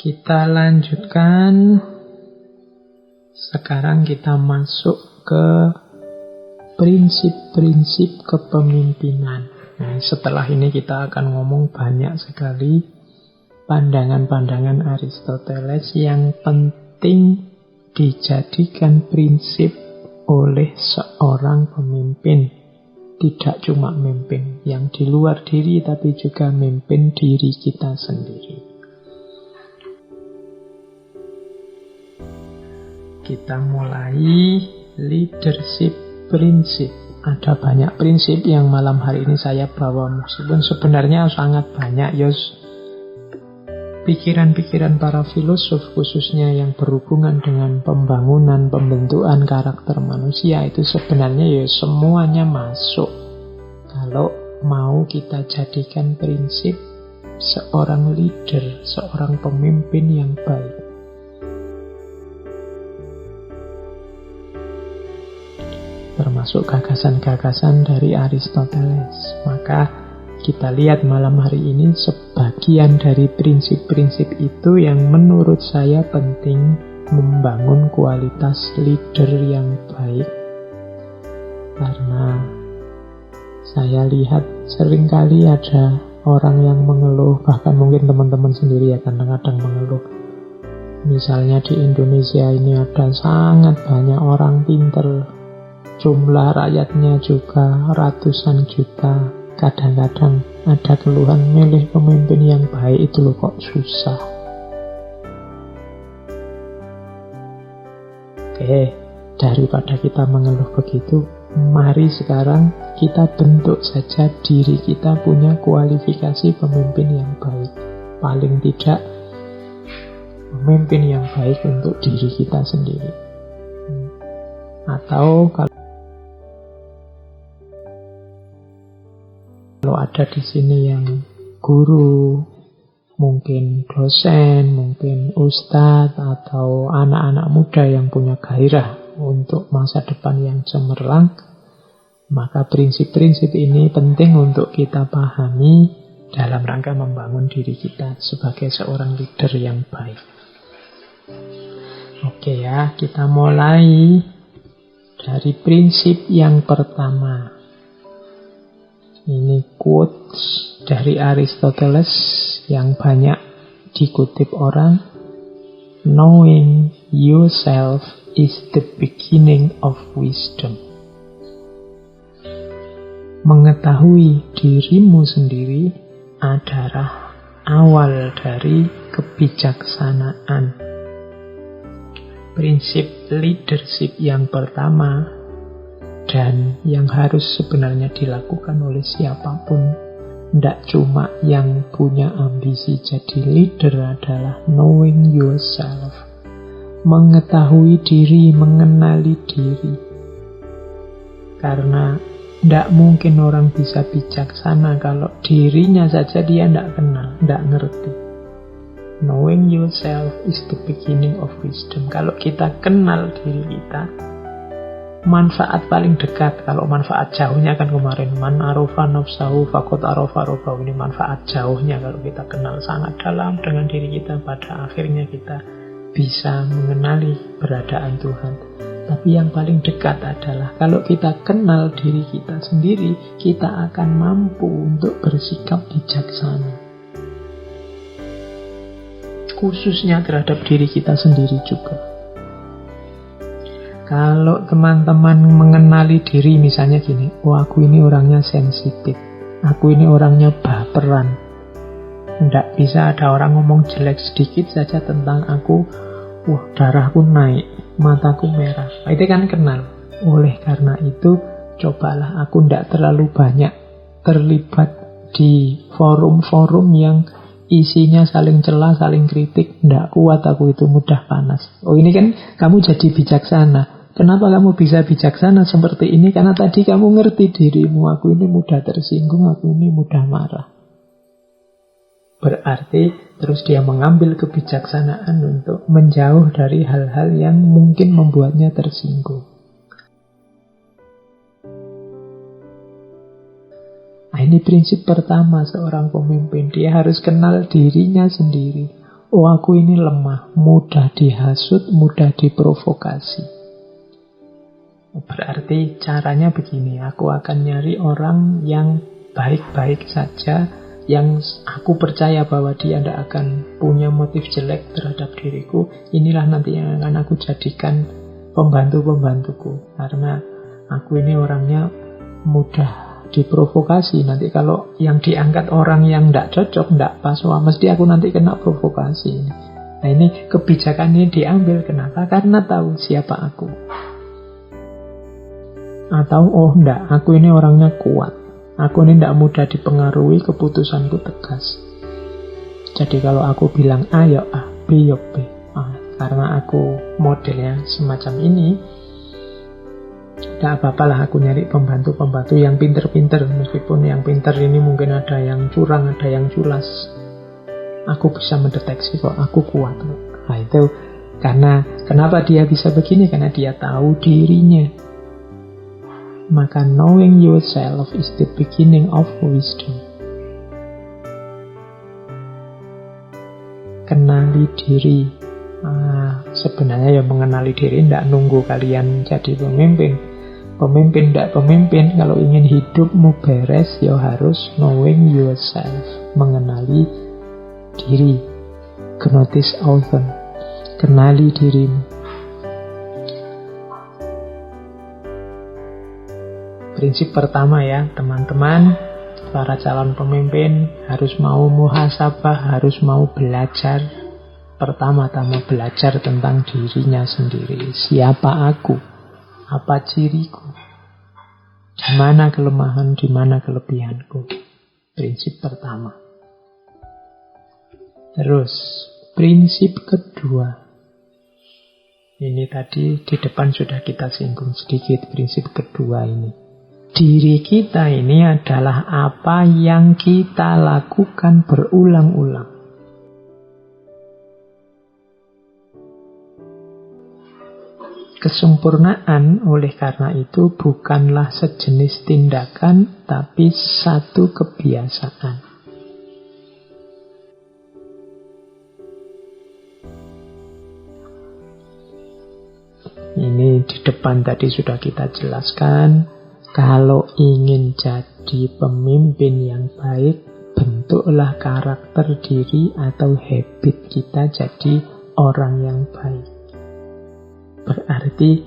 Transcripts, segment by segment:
Kita lanjutkan. Sekarang kita masuk ke prinsip-prinsip kepemimpinan. Nah, setelah ini kita akan ngomong banyak sekali pandangan-pandangan Aristoteles yang penting dijadikan prinsip oleh seorang pemimpin. Tidak cuma memimpin yang di luar diri, tapi juga memimpin diri kita sendiri. Kita mulai leadership prinsip. Ada banyak prinsip yang malam hari ini saya bawa, meskipun sebenarnya sangat banyak pikiran-pikiran para filosof, khususnya yang berhubungan dengan pembangunan, pembentukan karakter manusia, itu sebenarnya semuanya masuk kalau mau kita jadikan prinsip seorang leader, seorang pemimpin yang baik. Termasuk gagasan-gagasan dari Aristoteles. Maka kita lihat malam hari ini sebagian dari prinsip-prinsip itu yang menurut saya penting membangun kualitas leader yang baik. Karena saya lihat seringkali ada orang yang mengeluh, bahkan mungkin teman-teman sendiri ya kadang-kadang mengeluh. Misalnya di Indonesia ini ada sangat banyak orang pinter, jumlah rakyatnya juga ratusan juta. Kadang-kadang ada keluhan, milih pemimpin yang baik itu loh kok susah. Oke, daripada kita mengeluh begitu, mari sekarang kita bentuk saja diri kita punya kualifikasi pemimpin yang baik. Paling tidak pemimpin yang baik untuk diri kita sendiri. Atau kalau ada di sini yang guru, mungkin dosen, mungkin ustadz, atau anak-anak muda yang punya gairah untuk masa depan yang cemerlang, maka prinsip-prinsip ini penting untuk kita pahami dalam rangka membangun diri kita sebagai seorang leader yang baik. Oke ya, kita mulai dari prinsip yang pertama. Ini quotes dari Aristoteles yang banyak dikutip orang. Knowing yourself is the beginning of wisdom. Mengetahui dirimu sendiri adalah awal dari kebijaksanaan. Prinsip leadership yang pertama dan yang harus sebenarnya dilakukan oleh siapapun, tidak cuma yang punya ambisi jadi leader, adalah knowing yourself. Mengetahui diri, mengenali diri. Karena tidak mungkin orang bisa bijaksana kalau dirinya saja dia tidak kenal, tidak ngerti. Knowing yourself is the beginning of wisdom. Kalau kita kenal diri kita, manfaat paling dekat, kalau manfaat jauhnya kan kemarin man arofa nafsahu faqad arofa rabbahu, ini manfaat jauhnya. Kalau kita kenal sangat dalam dengan diri kita, pada akhirnya kita bisa mengenali keberadaan Tuhan. Tapi yang paling dekat adalah kalau kita kenal diri kita sendiri, kita akan mampu untuk bersikap bijaksana, khususnya terhadap diri kita sendiri juga. Kalau teman-teman mengenali diri, misalnya gini, aku ini orangnya sensitif, aku ini orangnya baperan. Tidak bisa ada orang ngomong jelek sedikit saja tentang aku, darahku naik, mataku merah. Itu kan kenal. Oleh karena itu, cobalah aku tidak terlalu banyak terlibat di forum-forum yang isinya saling celah, saling kritik. Tidak kuat aku itu, mudah panas. Ini kan kamu jadi bijaksana. Kenapa kamu bisa bijaksana seperti ini? Karena tadi kamu ngerti dirimu. Aku ini mudah tersinggung, aku ini mudah marah. Berarti terus dia mengambil kebijaksanaan untuk menjauh dari hal-hal yang mungkin membuatnya tersinggung. Nah, ini prinsip pertama seorang pemimpin. Dia harus kenal dirinya sendiri. oh aku ini lemah, mudah dihasut, mudah diprovokasi. Berarti caranya begini, aku akan nyari orang yang baik-baik saja, yang aku percaya bahwa dia tidak akan punya motif jelek terhadap diriku. Inilah nanti yang akan aku jadikan pembantu-pembantuku. Karena aku ini orangnya mudah diprovokasi. Nanti kalau yang diangkat orang yang tidak cocok, tidak pas, wah mesti aku nanti kena provokasi. Nah ini kebijakan ini diambil. Kenapa? Karena tahu siapa aku. Atau oh enggak, aku ini orangnya kuat, aku ini tidak mudah dipengaruhi, keputusanku tegas. Jadi kalau aku bilang A ya A, B ya B. Karena aku modelnya semacam ini, tidak apa-apa lah aku nyari pembantu-pembantu yang pinter-pinter. Meskipun yang pinter ini mungkin ada yang curang, ada yang culas, aku bisa mendeteksi kok, aku kuat. Nah itu karena kenapa dia bisa begini? Karena dia tahu dirinya. Maka knowing yourself is the beginning of wisdom. Kenali diri. Sebenarnya ya mengenali diri tidak nunggu kalian jadi pemimpin. Pemimpin tidak pemimpin, kalau ingin hidupmu beres ya harus knowing yourself, mengenali diri. Gnosis author, kenali dirimu. Prinsip pertama ya teman-teman, para calon pemimpin harus mau muhasabah, harus mau belajar. Pertama-tama belajar tentang dirinya sendiri. Siapa aku? Apa ciriku? Di mana kelemahan, di mana kelebihanku? Prinsip pertama. Terus, prinsip kedua. Ini tadi di depan sudah kita singgung sedikit prinsip kedua ini. Diri kita ini adalah apa yang kita lakukan berulang-ulang. Kesempurnaan oleh karena itu bukanlah sejenis tindakan, tapi satu kebiasaan. Ini di depan tadi sudah kita jelaskan. Kalau ingin jadi pemimpin yang baik, bentuklah karakter diri atau habit kita jadi orang yang baik. Berarti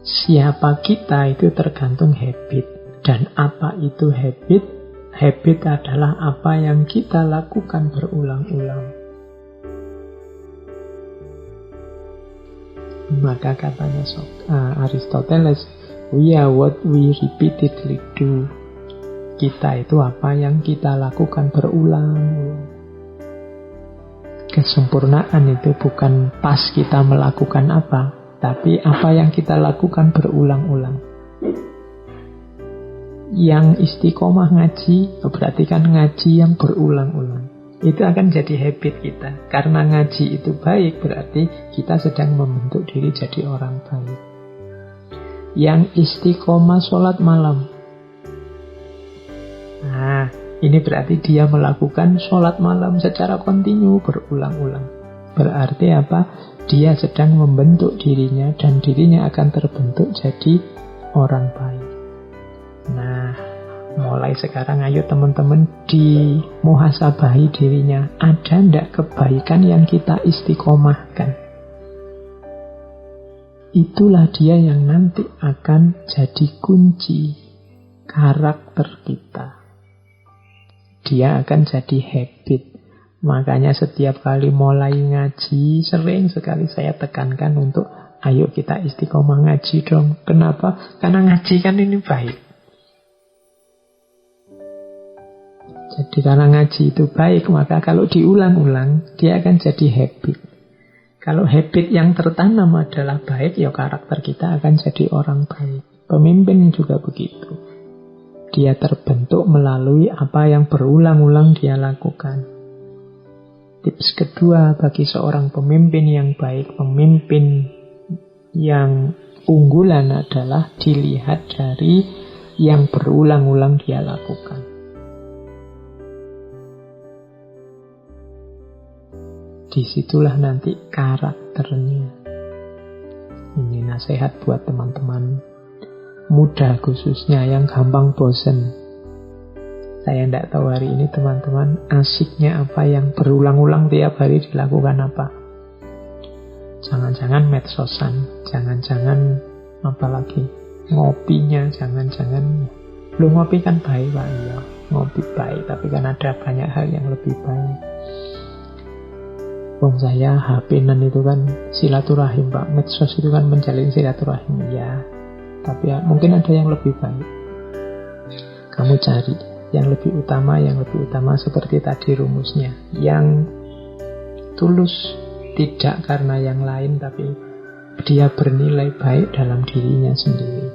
siapa kita itu tergantung habit. Dan apa itu habit? Habit adalah apa yang kita lakukan berulang-ulang. Maka katanya Aristoteles, we are what we repeatedly do. Kita itu apa yang kita lakukan berulang-ulang. Kesempurnaan itu bukan pas kita melakukan apa, tapi apa yang kita lakukan berulang-ulang. Yang istiqomah ngaji, berarti kan ngaji yang berulang-ulang. Itu akan jadi habit kita. Karena ngaji itu baik, berarti kita sedang membentuk diri jadi orang baik. Yang istiqomah sholat malam. Nah, ini berarti dia melakukan sholat malam secara kontinu, berulang-ulang. Berarti apa? Dia sedang membentuk dirinya dan dirinya akan terbentuk jadi orang baik. Nah, mulai sekarang ayo teman-teman dimuhasabahi dirinya. Ada ndak kebaikan yang kita istiqomahkan? Itulah dia yang nanti akan jadi kunci karakter kita. Dia akan jadi habit. Makanya setiap kali mulai ngaji, sering sekali saya tekankan untuk ayo kita istiqomah ngaji dong. Kenapa? Karena ngaji kan ini baik. Jadi karena ngaji itu baik, maka kalau diulang-ulang, dia akan jadi habit. Kalau habit yang tertanam adalah baik, ya karakter kita akan jadi orang baik. Pemimpin juga begitu. Dia terbentuk melalui apa yang berulang-ulang dia lakukan. Tips kedua bagi seorang pemimpin yang baik, pemimpin yang unggulan adalah dilihat dari yang berulang-ulang dia lakukan. Disitulah nanti karakternya. Ini nasihat buat teman-teman muda khususnya yang gampang bosen. Saya tidak tahu hari ini teman-teman asiknya apa yang berulang-ulang tiap hari dilakukan apa. Jangan-jangan medsosan, jangan-jangan apalagi ngopinya, jangan-jangan lu ngopi kan baik Pak, iya ngopi baik, tapi kan ada banyak hal yang lebih baik. Wong saya HP-nan itu kan silaturahim Pak, medsos itu kan menjalin silaturahim ya, tapi ya, mungkin ada yang lebih baik. Kamu cari yang lebih utama seperti tadi rumusnya, yang tulus, tidak karena yang lain tapi dia bernilai baik dalam dirinya sendiri.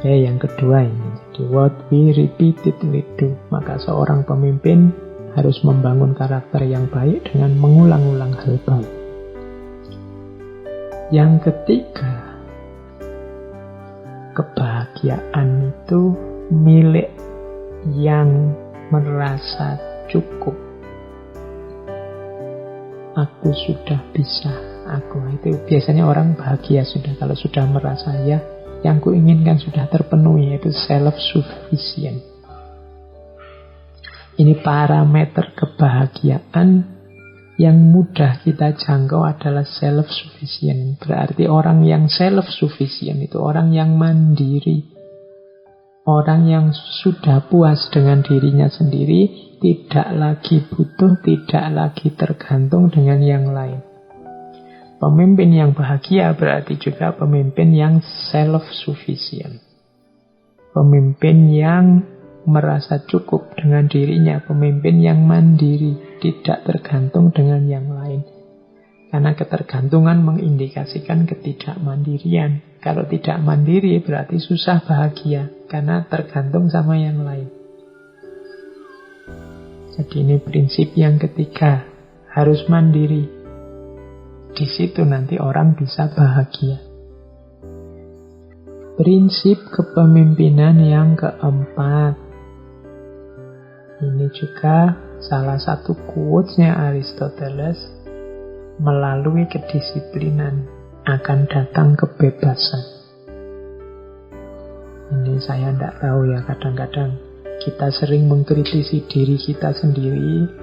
Yang kedua ini, jadi what we repeatedly do. Maka seorang pemimpin harus membangun karakter yang baik dengan mengulang-ulang hal baik. Yang ketiga, kebahagiaan itu milik yang merasa cukup. Aku sudah bisa, itu biasanya orang bahagia sudah kalau sudah merasa ya yang kuinginkan sudah terpenuhi, yaitu self-sufficient. Ini parameter kebahagiaan yang mudah kita jangkau adalah self-sufficient. Berarti orang yang self-sufficient itu orang yang mandiri. Orang yang sudah puas dengan dirinya sendiri, tidak lagi butuh, tidak lagi tergantung dengan yang lain. Pemimpin yang bahagia berarti juga pemimpin yang self-sufficient. Pemimpin yang merasa cukup dengan dirinya, pemimpin yang mandiri, tidak tergantung dengan yang lain. Karena ketergantungan mengindikasikan ketidakmandirian. Kalau tidak mandiri berarti susah bahagia, karena tergantung sama yang lain. Jadi ini prinsip yang ketiga, harus mandiri. Di situ nanti orang bisa bahagia. Prinsip kepemimpinan yang keempat. Ini juga salah satu quotes-nya Aristoteles. Melalui kedisiplinan akan datang kebebasan. Ini saya tidak tahu ya, kadang-kadang kita sering mengkritisi diri kita sendiri.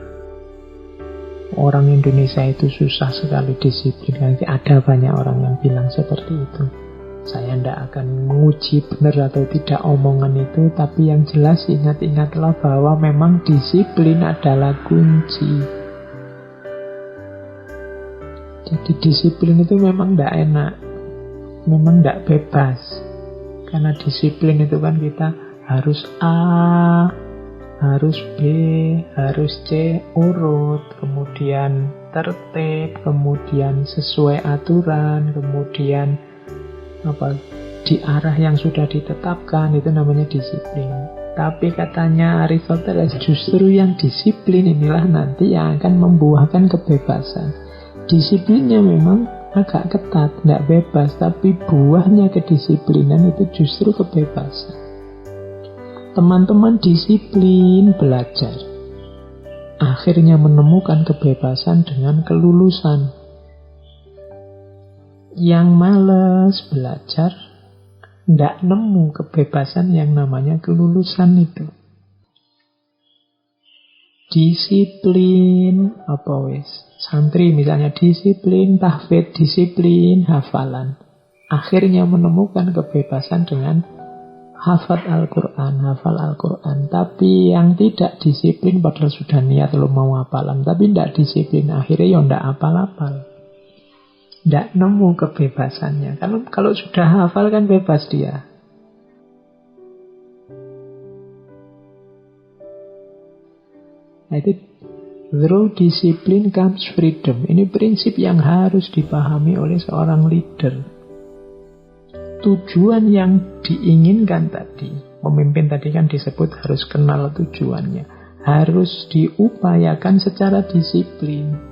Orang Indonesia itu susah sekali disiplin. Nanti ada banyak orang yang bilang seperti itu. Saya tidak akan menguji benar atau tidak omongan itu, tapi yang jelas ingat-ingatlah bahwa memang disiplin adalah kunci. Jadi disiplin itu memang tidak enak, memang tidak bebas. Karena disiplin itu kan kita harus A, harus B, harus C, urut, kemudian tertib, kemudian sesuai aturan, kemudian di arah yang sudah ditetapkan, itu namanya disiplin. Tapi katanya Aristoteles, justru yang disiplin inilah nanti yang akan membuahkan kebebasan. Disiplinnya memang agak ketat, tidak bebas, tapi buahnya kedisiplinan itu justru kebebasan. Teman-teman disiplin belajar, akhirnya menemukan kebebasan dengan kelulusan. Yang malas belajar tidak nemu kebebasan yang namanya kelulusan itu. Disiplin santri misalnya disiplin tahfidz, disiplin hafalan, akhirnya menemukan kebebasan dengan hafal Al-Quran. Tapi yang tidak disiplin padahal sudah niat lo mau hafalan, tapi tidak disiplin, akhirnya ya tidak hafal-hafal. Tidak nemu kebebasannya. Kalau sudah hafal kan bebas dia. Nah itu, through discipline comes freedom. Ini prinsip yang harus dipahami oleh seorang leader. Tujuan yang diinginkan tadi, pemimpin tadi kan disebut harus kenal tujuannya, harus diupayakan secara disiplin.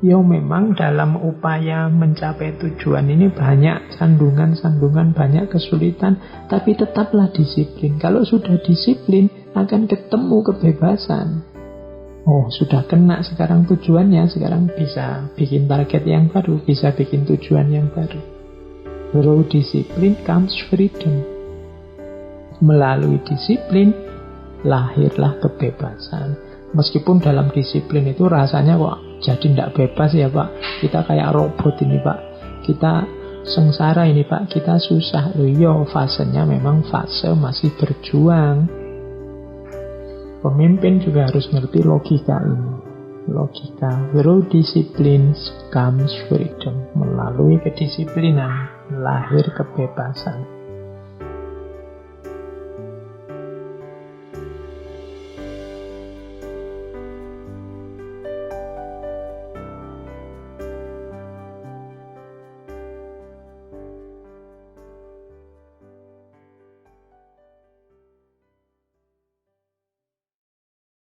Ya memang dalam upaya mencapai tujuan ini banyak sandungan-sandungan, banyak kesulitan, tapi tetaplah disiplin. Kalau sudah disiplin akan ketemu kebebasan. Oh, sudah kena sekarang tujuannya, sekarang bisa bikin target yang baru, bisa bikin tujuan yang baru. Through discipline comes freedom. Melalui disiplin, lahirlah kebebasan. Meskipun dalam disiplin itu rasanya kok jadi tidak bebas ya Pak. Kita kayak robot ini Pak. Kita sengsara ini Pak. Kita susah. Loh iya, fasenya memang fase masih berjuang. Pemimpin juga harus ngerti logika ini. Logika. Through discipline comes freedom. Melalui kedisiplinan lahir kebebasan.